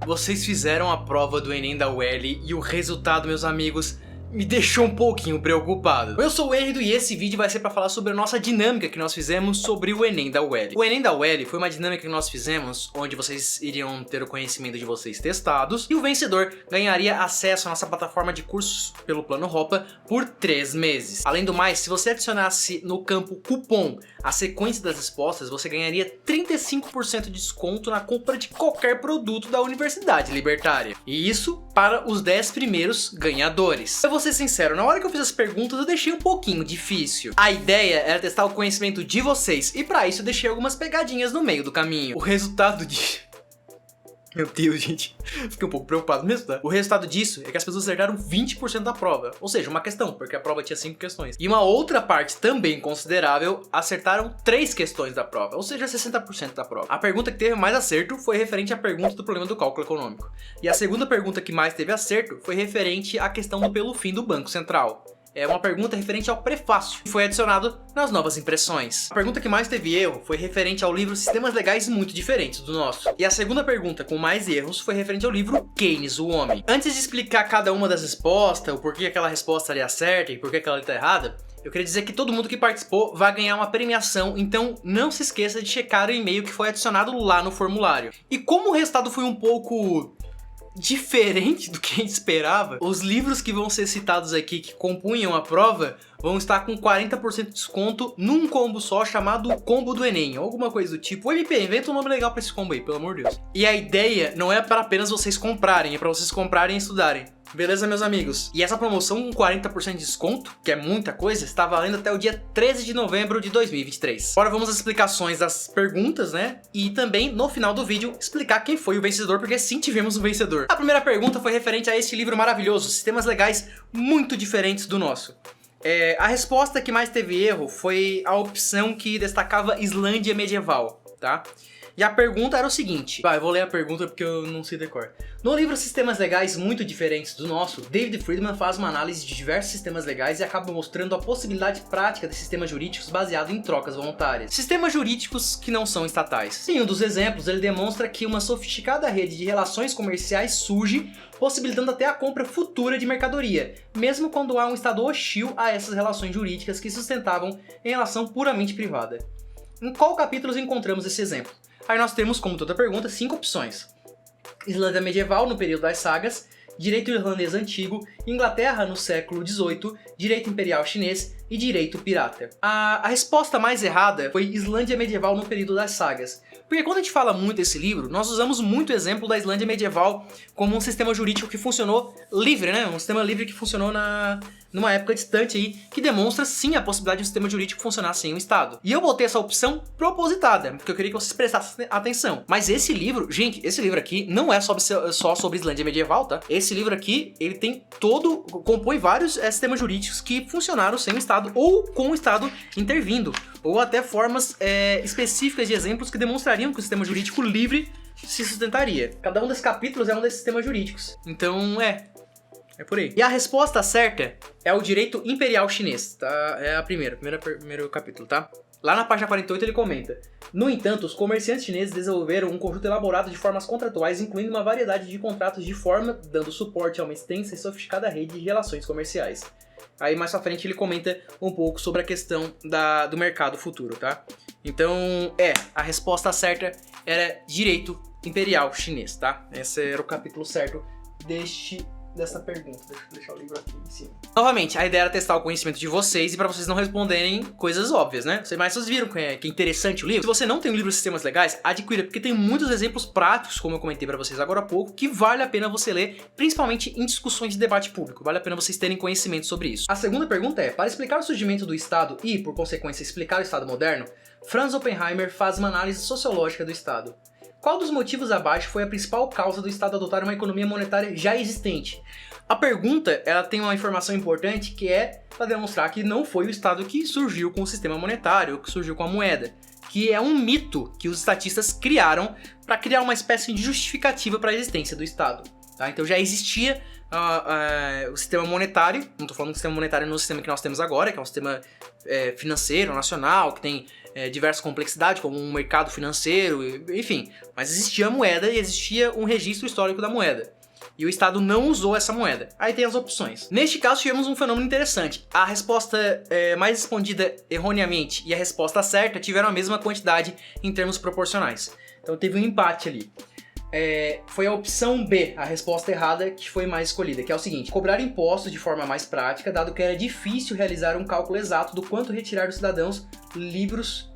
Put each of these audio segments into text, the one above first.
Vocês fizeram a prova do Enem da UEL e o resultado, meus amigos, me deixou um pouquinho preocupado. Eu sou o Henrido e esse vídeo vai ser para falar sobre a nossa dinâmica que nós fizemos sobre o Enem da UEL. O Enem da UEL foi uma dinâmica que nós fizemos onde vocês iriam ter o conhecimento de vocês testados e o vencedor ganharia acesso à nossa plataforma de cursos pelo Plano Ropa por 3 meses. Além do mais, se você adicionasse no campo cupom a sequência das respostas, você ganharia 35% de desconto na compra de qualquer produto da Universidade Libertária. E isso para os 10 primeiros ganhadores. Eu vou ser sincero, na hora que eu fiz as perguntas eu deixei um pouquinho difícil. A ideia era testar o conhecimento de vocês e para isso eu deixei algumas pegadinhas no meio do caminho. O resultado de... Meu Deus, gente, fiquei um pouco preocupado mesmo, tá? O resultado disso é que as pessoas acertaram 20% da prova, ou seja, uma questão, porque a prova tinha 5 questões. E uma outra parte também considerável acertaram 3 questões da prova, ou seja, 60% da prova. A pergunta que teve mais acerto foi referente à pergunta do problema do cálculo econômico. E a segunda pergunta que mais teve acerto foi referente à questão do pelo fim do Banco Central. É uma pergunta referente ao prefácio, que foi adicionado nas novas impressões. A pergunta que mais teve erro foi referente ao livro Sistemas Legais Muito Diferentes do nosso. E a segunda pergunta com mais erros foi referente ao livro Keynes, o Homem. Antes de explicar cada uma das respostas, o porquê aquela resposta ali é certa e porquê aquela ali tá errada, eu queria dizer que todo mundo que participou vai ganhar uma premiação, então não se esqueça de checar o e-mail que foi adicionado lá no formulário. E como o resultado foi um pouco diferente do que a gente esperava, os livros que vão ser citados aqui que compunham a prova vão estar com 40% de desconto num combo só chamado Combo do Enem, ou alguma coisa do tipo. O MP, inventa um nome legal pra esse combo aí, pelo amor de Deus. E a ideia não é para apenas vocês comprarem, é para vocês comprarem e estudarem. Beleza, meus amigos? E essa promoção com 40% de desconto, que é muita coisa, está valendo até o dia 13 de novembro de 2023. Agora vamos às explicações das perguntas, né? E também, no final do vídeo, explicar quem foi o vencedor, porque sim, tivemos um vencedor. A primeira pergunta foi referente a este livro maravilhoso, Sistemas Legais Muito Diferentes do Nosso. A resposta que mais teve erro foi a opção que destacava Islândia medieval, tá? E a pergunta era o seguinte, eu vou ler a pergunta porque eu não sei decor. No livro Sistemas Legais Muito Diferentes do Nosso, David Friedman faz uma análise de diversos sistemas legais e acaba mostrando a possibilidade prática de sistemas jurídicos baseados em trocas voluntárias. Sistemas jurídicos que não são estatais. Em um dos exemplos, ele demonstra que uma sofisticada rede de relações comerciais surge, possibilitando até a compra futura de mercadoria, mesmo quando há um estado hostil a essas relações jurídicas que sustentavam em relação puramente privada. Em qual capítulo encontramos esse exemplo? Aí nós temos, como toda pergunta, 5 opções. Islândia medieval no período das sagas, direito irlandês antigo, Inglaterra no século XVIII, direito imperial chinês e direito pirata. A resposta mais errada foi Islândia medieval no período das sagas. Porque quando a gente fala muito desse livro, nós usamos muito o exemplo da Islândia medieval como um sistema jurídico que funcionou livre, né? Um sistema livre que funcionou numa época distante aí, que demonstra sim a possibilidade de um sistema jurídico funcionar sem um Estado. E eu botei essa opção propositada, porque eu queria que vocês prestassem atenção. Mas esse livro, gente, esse livro aqui não é só sobre Islândia medieval, tá? Esse livro aqui, ele tem compõe vários sistemas jurídicos que funcionaram sem o Estado, ou com o Estado intervindo, ou até formas específicas de exemplos que demonstrariam que o sistema jurídico livre se sustentaria. Cada um desses capítulos é um desses sistemas jurídicos. Então, é por aí. E a resposta certa é o direito imperial chinês, tá? É a primeiro capítulo, tá? Lá na página 48 ele comenta: no entanto, os comerciantes chineses desenvolveram um conjunto elaborado de formas contratuais, incluindo uma variedade de contratos de forma, dando suporte a uma extensa e sofisticada rede de relações comerciais. Aí mais pra frente ele comenta um pouco sobre a questão do mercado futuro, tá? Então, a resposta certa era direito imperial chinês, tá? Esse era o capítulo certo dessa pergunta. Deixa eu deixar o livro aqui em cima. Novamente, a ideia era testar o conhecimento de vocês e para vocês não responderem coisas óbvias, né? Mas vocês viram que é interessante o livro? Se você não tem um livro de sistemas legais, adquira, porque tem muitos exemplos práticos, como eu comentei para vocês agora há pouco, que vale a pena você ler, principalmente em discussões de debate público. Vale a pena vocês terem conhecimento sobre isso. A segunda pergunta é: para explicar o surgimento do Estado e, por consequência, explicar o Estado moderno, Franz Oppenheimer faz uma análise sociológica do Estado. Qual dos motivos abaixo foi a principal causa do Estado adotar uma economia monetária já existente? A pergunta, ela tem uma informação importante que é para demonstrar que não foi o Estado que surgiu com o sistema monetário, que surgiu com a moeda, que é um mito que os estatistas criaram para criar uma espécie de justificativa para a existência do Estado. Tá? Então já existia o sistema monetário, não estou falando do sistema monetário no sistema que nós temos agora, que é um sistema financeiro, nacional, que tem diversa complexidade, como um mercado financeiro, enfim. Mas existia a moeda e existia um registro histórico da moeda. E o Estado não usou essa moeda. Aí tem as opções. Neste caso, tivemos um fenômeno interessante. A resposta mais respondida erroneamente e a resposta certa tiveram a mesma quantidade em termos proporcionais. Então teve um empate ali. Foi a opção B, a resposta errada, que foi mais escolhida, que é o seguinte: cobrar impostos de forma mais prática, dado que era difícil realizar um cálculo exato do quanto retirar dos cidadãos livres,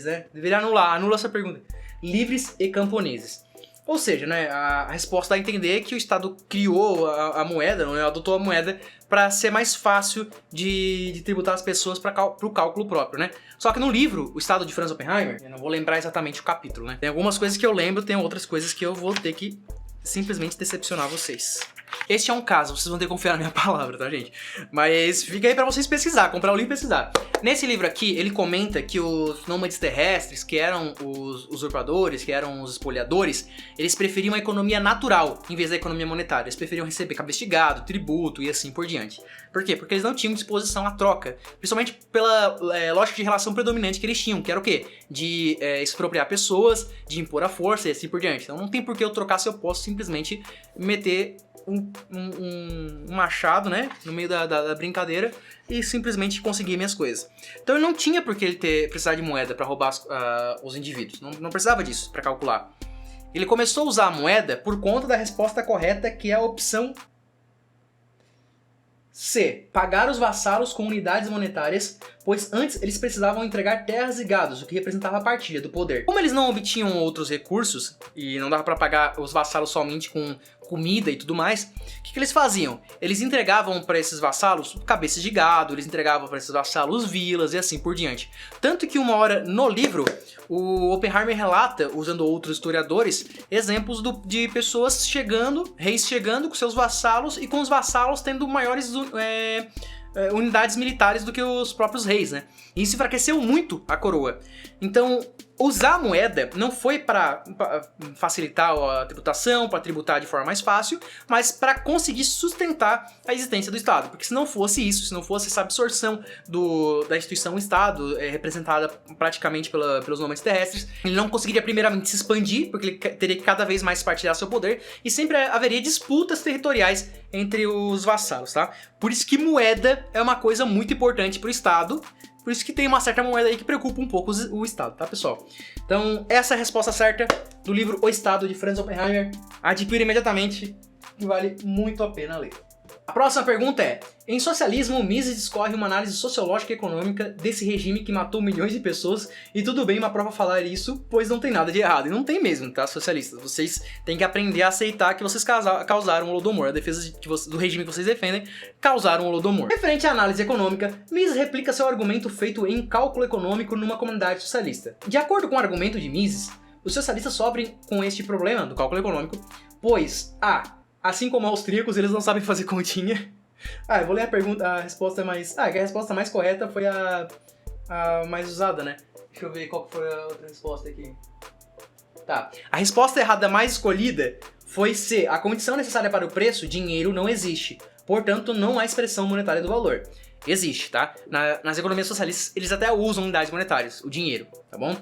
né? Deveria anula essa pergunta. Livres e camponeses. Ou seja, né, a resposta dá a entender que o Estado criou a moeda, não, adotou a moeda para ser mais fácil de tributar as pessoas para o cálculo próprio, né? Só que no livro, O Estado de Franz Oppenheimer, eu não vou lembrar exatamente o capítulo, né? Tem algumas coisas que eu lembro, tem outras coisas que eu vou ter que simplesmente decepcionar vocês. Este é um caso, vocês vão ter que confiar na minha palavra, tá, gente? Mas fica aí pra vocês pesquisar, comprar o livro e pesquisar. Nesse livro aqui, ele comenta que os nômades terrestres, que eram os usurpadores, que eram os espoliadores, eles preferiam a economia natural em vez da economia monetária. Eles preferiam receber cabeça de gado, tributo e assim por diante. Por quê? Porque eles não tinham disposição à troca. Principalmente pela lógica de relação predominante que eles tinham, que era o quê? De expropriar pessoas, de impor a força e assim por diante. Então não tem por que eu trocar se eu posso simplesmente meter um machado, né, no meio da brincadeira e simplesmente conseguir minhas coisas. Então ele não tinha por que ele precisar de moeda para roubar os indivíduos, não precisava disso para calcular. Ele começou a usar a moeda por conta da resposta correta, que é a opção C. Pagar os vassalos com unidades monetárias, pois antes eles precisavam entregar terras e gados, o que representava a partilha do poder. Como eles não obtinham outros recursos e não dava para pagar os vassalos somente com comida e tudo mais, o que eles faziam? Eles entregavam para esses vassalos cabeças de gado, eles entregavam para esses vassalos vilas e assim por diante. Tanto que uma hora no livro, o Oppenheimer relata, usando outros historiadores, exemplos de pessoas chegando, reis chegando com seus vassalos e com os vassalos tendo maiores unidades militares do que os próprios reis, né? E isso enfraqueceu muito a coroa. Então, usar a moeda não foi para facilitar a tributação, para tributar de forma mais fácil, mas para conseguir sustentar a existência do Estado. Porque se não fosse isso, se não fosse essa absorção da instituição Estado, representada praticamente pelos nômades terrestres, ele não conseguiria primeiramente se expandir, porque ele teria que cada vez mais partilhar seu poder, e sempre haveria disputas territoriais entre os vassalos, tá? Por isso que moeda é uma coisa muito importante para o Estado. Por isso que tem uma certa moeda aí que preocupa um pouco o Estado, tá, pessoal? Então, essa é a resposta certa do livro O Estado, de Franz Oppenheimer. Adquira imediatamente, que vale muito a pena ler. A próxima pergunta é: em Socialismo, Mises discorre uma análise sociológica e econômica desse regime que matou milhões de pessoas, e tudo bem uma prova falar isso, pois não tem nada de errado. E não tem mesmo, tá, socialistas? Vocês têm que aprender a aceitar que vocês causaram o Holodomor. A defesa do regime que vocês defendem causaram o Holodomor. Referente à análise econômica, Mises replica seu argumento feito em cálculo econômico numa comunidade socialista. De acordo com o argumento de Mises, os socialistas sofrem com este problema do cálculo econômico, pois assim como austríacos, eles não sabem fazer continha. Eu vou ler a resposta mais... que a resposta mais correta foi a mais usada, né? Deixa eu ver qual que foi a outra resposta aqui. Tá. A resposta errada mais escolhida foi C. A condição necessária para o preço, dinheiro, não existe. Portanto, não há expressão monetária do valor. Existe, tá? Nas economias socialistas, eles até usam unidades monetárias, o dinheiro, tá bom?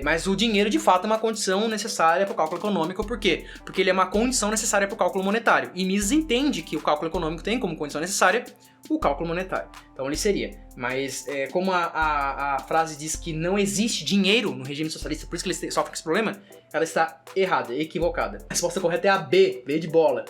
Mas o dinheiro, de fato, é uma condição necessária para o cálculo econômico. Por quê? Porque ele é uma condição necessária para o cálculo monetário. E Mises entende que o cálculo econômico tem como condição necessária o cálculo monetário. Então ele seria. Mas como a frase diz que não existe dinheiro no regime socialista, por isso que eles sofrem com esse problema, ela está errada, equivocada. A resposta correta é a B, B de bola.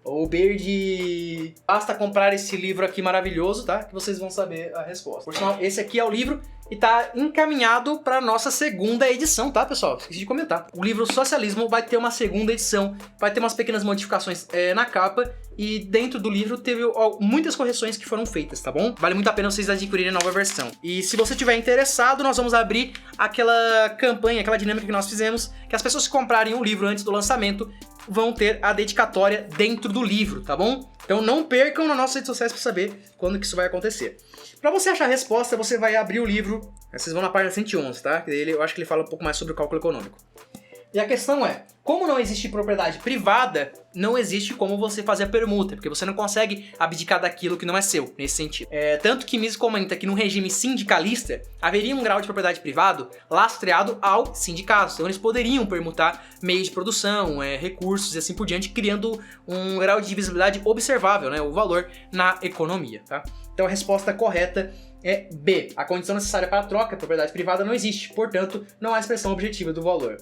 Ou B de... Basta comprar esse livro aqui maravilhoso, tá? Que vocês vão saber a resposta. Por sinal, esse aqui é o livro e tá encaminhado para nossa segunda edição, tá, pessoal? Esqueci de comentar. O livro Socialismo vai ter uma segunda edição, vai ter umas pequenas modificações na capa, e dentro do livro teve muitas correções que foram feitas, tá bom? Vale muito a pena vocês adquirirem a nova versão. E se você tiver interessado, nós vamos abrir aquela campanha, aquela dinâmica que nós fizemos, que as pessoas que comprarem o livro antes do lançamento vão ter a dedicatória dentro do livro, tá bom? Então não percam nas nossas redes sociais para saber quando que isso vai acontecer. Para você achar a resposta, você vai abrir o livro, vocês vão na página 111, tá? Eu acho que ele fala um pouco mais sobre o cálculo econômico. E a questão é, como não existe propriedade privada, não existe como você fazer a permuta, porque você não consegue abdicar daquilo que não é seu, nesse sentido. Tanto que Mises comenta que no regime sindicalista, haveria um grau de propriedade privado lastreado ao sindicato. Então eles poderiam permutar meios de produção, recursos e assim por diante, criando um grau de divisibilidade observável, né, o valor na economia, tá? Então a resposta correta é B. A condição necessária para a troca, a propriedade privada, não existe, portanto, não há expressão objetiva do valor.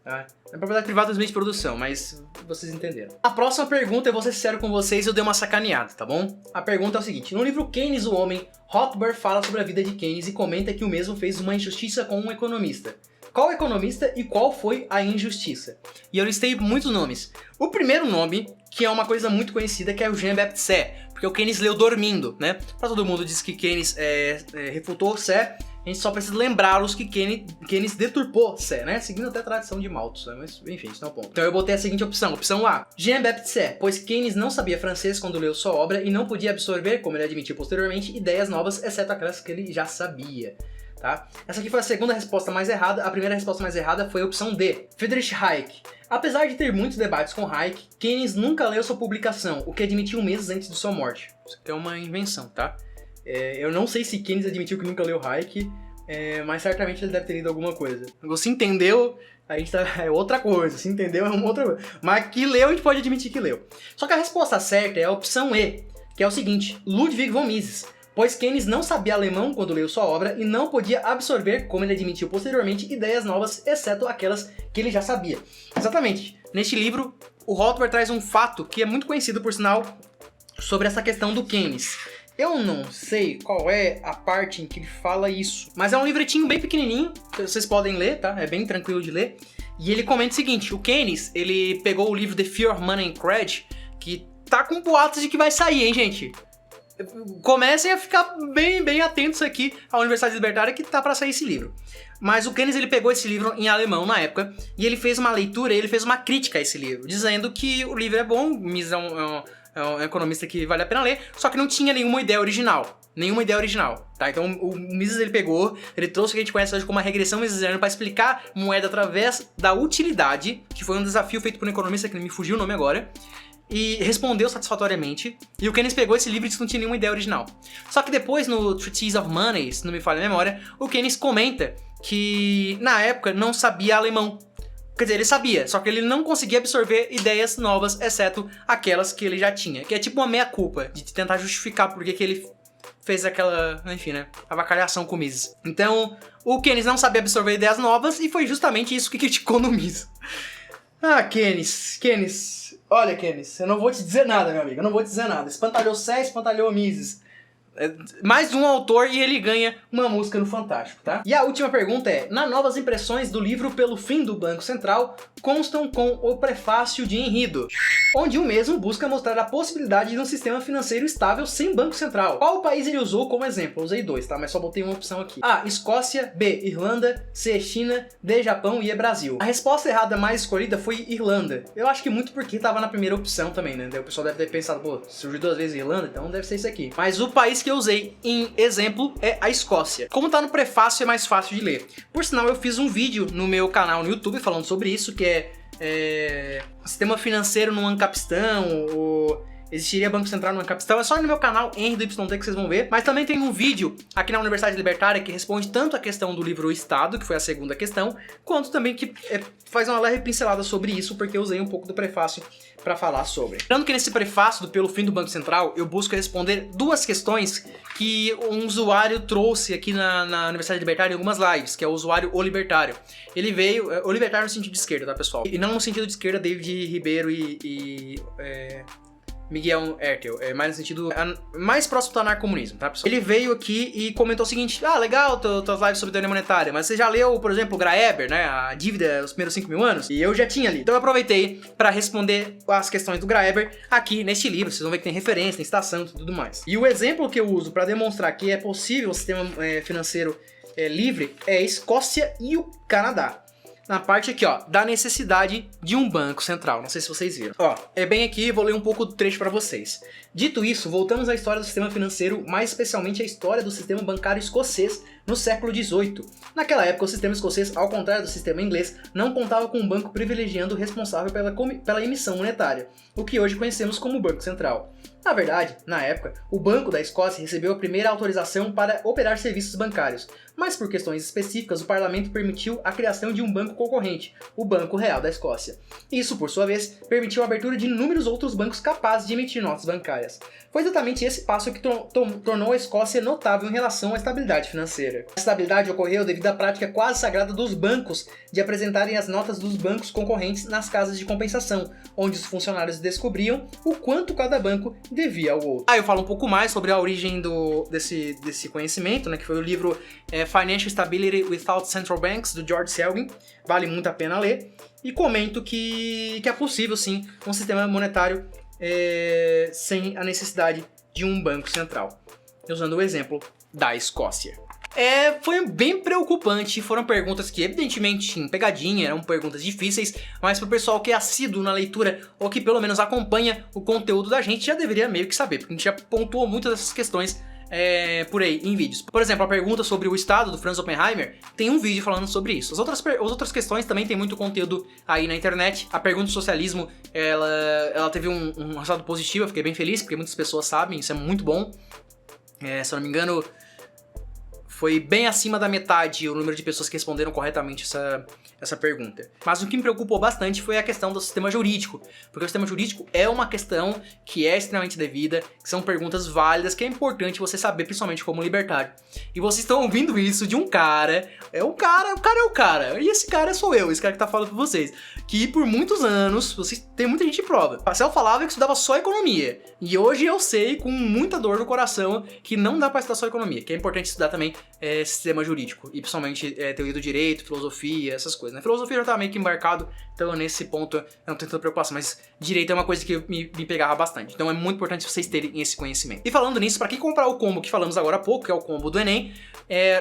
Tá? É propriedade privada dos meios de produção, mas vocês entenderam. A próxima pergunta, eu vou ser sincero com vocês, eu dei uma sacaneada, tá bom? A pergunta é o seguinte: no livro Keynes, o Homem, Rothbard fala sobre a vida de Keynes e comenta que o mesmo fez uma injustiça com um economista. Qual economista e qual foi a injustiça? E eu listei muitos nomes. O primeiro nome, que é uma coisa muito conhecida, que é o Jean-Baptiste, porque o Keynes leu dormindo, né? Pra todo mundo diz que Keynes refutou Sé, a gente só precisa lembrá-los que Keynes deturpou Sé, né? Seguindo até a tradição de Malthus, né? Mas enfim, isso não é o ponto. Então eu botei a seguinte opção, opção A, Jean-Baptiste, pois Keynes não sabia francês quando leu sua obra e não podia absorver, como ele admitiu posteriormente, ideias novas, exceto aquelas que ele já sabia. Tá? Essa aqui foi a segunda resposta mais errada, a primeira resposta mais errada foi a opção D, Friedrich Hayek. Apesar de ter muitos debates com Hayek, Keynes nunca leu sua publicação, o que admitiu meses antes de sua morte. Isso aqui é uma invenção, tá? Eu não sei se Keynes admitiu que nunca leu Hayek, mas certamente ele deve ter lido alguma coisa. Se entendeu, a gente é outra coisa, se entendeu é uma outra coisa. Mas que leu, a gente pode admitir que leu. Só que a resposta certa é a opção E, que é o seguinte, Ludwig von Mises. Pois Keynes não sabia alemão quando leu sua obra e não podia absorver, como ele admitiu posteriormente, ideias novas, exceto aquelas que ele já sabia. Exatamente. Neste livro, o Rothbard traz um fato que é muito conhecido, por sinal, sobre essa questão do Keynes. Eu não sei qual é a parte em que ele fala isso, mas é um livretinho bem pequenininho, que vocês podem ler, tá? É bem tranquilo de ler. E ele comenta o seguinte, o Keynes, ele pegou o livro The Fear of Money and Credit, que tá com boatos de que vai sair, hein, gente? Comecem a ficar bem atentos aqui à Universidade Libertária que tá pra sair esse livro. Mas o Keynes, ele pegou esse livro em alemão na época e ele fez uma leitura, ele fez uma crítica a esse livro, dizendo que o livro é bom, Mises é um economista que vale a pena ler, só que não tinha nenhuma ideia original. Tá? Então o Mises, ele pegou, ele trouxe o que a gente conhece hoje como uma regressão misesiana para explicar moeda através da utilidade, que foi um desafio feito por um economista que me fugiu o nome agora, e respondeu satisfatoriamente, e o Keynes pegou esse livro e disse que não tinha nenhuma ideia original. Só que depois, no Treatise of Money, se não me falha a memória, o Keynes comenta que, na época, não sabia alemão. Quer dizer, ele sabia, só que ele não conseguia absorver ideias novas, exceto aquelas que ele já tinha. Que é tipo uma meia-culpa, de tentar justificar por que ele fez aquela, enfim, né, avacalhação com o Mises. Então, o Keynes não sabia absorver ideias novas, e foi justamente isso que criticou no Mises. Ah, Keynes... Olha, Keynes, eu não vou te dizer nada, meu amigo, eu não vou te dizer nada. Espantalhou Sé, espantalhou Mises. Mais um autor e ele ganha uma música no Fantástico, tá? E a última pergunta é, nas novas impressões do livro Pelo Fim do Banco Central, constam com o prefácio de enredo, onde o mesmo busca mostrar a possibilidade de um sistema financeiro estável sem Banco Central. Qual país ele usou como exemplo? Eu usei dois, tá? Mas só botei uma opção aqui. A, Escócia, B, Irlanda, C, China, D, Japão e E, Brasil. A resposta errada mais escolhida foi Irlanda. Eu acho que muito porque tava na primeira opção também, né? Daí o pessoal deve ter pensado, pô, surgiu duas vezes Irlanda, então deve ser isso aqui. Mas o país que eu usei em exemplo é a Escócia. Como tá no prefácio, é mais fácil de ler. Por sinal, eu fiz um vídeo no meu canal no YouTube falando sobre isso, que é sistema financeiro no Ancapistan, ou existiria Banco Central no Ancapistan. É só ir no meu canal, Henry do YT, que vocês vão ver. Mas também tem um vídeo aqui na Universidade Libertária que responde tanto a questão do livro O Estado, que foi a segunda questão, quanto também que faz uma leve pincelada sobre isso, porque eu usei um pouco do prefácio para falar sobre. Tanto que nesse prefácio do Pelo Fim do Banco Central, eu busco responder duas questões que um usuário trouxe aqui na Universidade Libertária em algumas lives, que é o usuário O Libertário. Ele veio, O Libertário no sentido de esquerda, tá, pessoal? E não no sentido de esquerda, David Ribeiro e Miguel Ertel, mais no sentido mais próximo do anarcomunismo, tá, pessoal? Ele veio aqui e comentou o seguinte, legal tuas lives sobre teoria monetária, mas você já leu, por exemplo, o Graeber, né, a dívida dos primeiros 5.000 anos? E eu já tinha lido. Então eu aproveitei para responder as questões do Graeber aqui neste livro, vocês vão ver que tem referência, tem citação e tudo mais. E o exemplo que eu uso para demonstrar que é possível o sistema financeiro livre é a Escócia e o Canadá. Na parte aqui, ó, da necessidade de um banco central. Não sei se vocês viram. Ó, é bem aqui, vou ler um pouco do trecho para vocês. Dito isso, voltamos à história do sistema financeiro, mais especialmente à história do sistema bancário escocês, no século XVIII. Naquela época, o sistema escocês, ao contrário do sistema inglês, não contava com um banco privilegiando o responsável pela emissão monetária, o que hoje conhecemos como Banco Central. Na verdade, na época, o Banco da Escócia recebeu a primeira autorização para operar serviços bancários, mas por questões específicas o parlamento permitiu a criação de um banco concorrente, o Banco Real da Escócia. Isso, por sua vez, permitiu a abertura de inúmeros outros bancos capazes de emitir notas bancárias. Foi exatamente esse passo que tornou a Escócia notável em relação à estabilidade financeira. A estabilidade ocorreu devido à prática quase sagrada dos bancos de apresentarem as notas dos bancos concorrentes nas casas de compensação, onde os funcionários descobriam o quanto cada banco devia ao outro. Eu falo um pouco mais sobre a origem desse conhecimento, né, que foi o livro Financial Stability Without Central Banks, do George Selgin. Vale muito a pena ler. E comento que é possível, sim, um sistema monetário sem a necessidade de um banco central. Usando o exemplo da Escócia. Foi bem preocupante, foram perguntas que evidentemente tinham pegadinha, eram perguntas difíceis, mas pro pessoal que é assíduo na leitura ou que pelo menos acompanha o conteúdo da gente já deveria meio que saber, porque a gente já pontuou muitas dessas questões por aí, em vídeos. Por exemplo, a pergunta sobre o Estado, do Franz Oppenheimer, tem um vídeo falando sobre isso. As outras questões também tem muito conteúdo aí na internet. A pergunta do socialismo, ela teve um resultado positivo, eu fiquei bem feliz, porque muitas pessoas sabem, isso é muito bom. Se eu não me engano, foi bem acima da metade o número de pessoas que responderam corretamente essa pergunta. Mas o que me preocupou bastante foi a questão do sistema jurídico, porque o sistema jurídico é uma questão que é extremamente devida, que são perguntas válidas, que é importante você saber, principalmente como libertário. E vocês estão ouvindo isso de um cara, o cara é o cara, e esse cara sou eu, esse cara que tá falando pra vocês, que por muitos anos, tem muita gente que prova. Eu falava que estudava só economia, e hoje eu sei, com muita dor no coração, que não dá pra estudar só economia, que é importante estudar também sistema jurídico, e principalmente teoria do direito, filosofia, essas coisas, né? Filosofia já tá meio que embarcado, então nesse ponto eu não tenho tanta preocupação, mas direito é uma coisa que me pegava bastante, então é muito importante vocês terem esse conhecimento. E falando nisso, pra quem comprar o combo que falamos agora há pouco, que é o combo do Enem,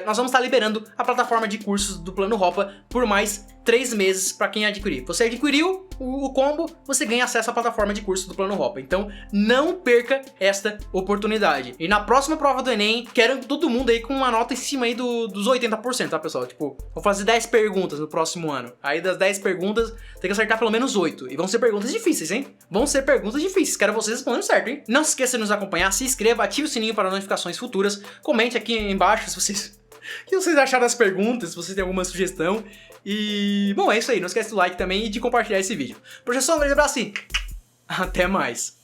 nós vamos estar liberando a plataforma de cursos do Plano Hopa por mais 3 meses para quem adquirir. Você adquiriu o combo, você ganha acesso à plataforma de cursos do Plano Hopa. Então não perca esta oportunidade. E na próxima prova do Enem, quero todo mundo aí com uma nota em cima aí dos 80%, tá, pessoal? Tipo, vou fazer 10 perguntas no próximo ano. Aí das 10 perguntas, tem que acertar pelo menos 8. E vão ser perguntas difíceis, hein? Vão ser perguntas difíceis. Quero vocês respondendo certo, hein? Não se esqueça de nos acompanhar, se inscreva, ative o sininho para notificações futuras. Comente aqui embaixo se vocês... o que vocês acharam das perguntas, se vocês têm alguma sugestão. E, bom, é isso aí. Não esquece do like também e de compartilhar esse vídeo. Projeção, um grande abraço e até mais.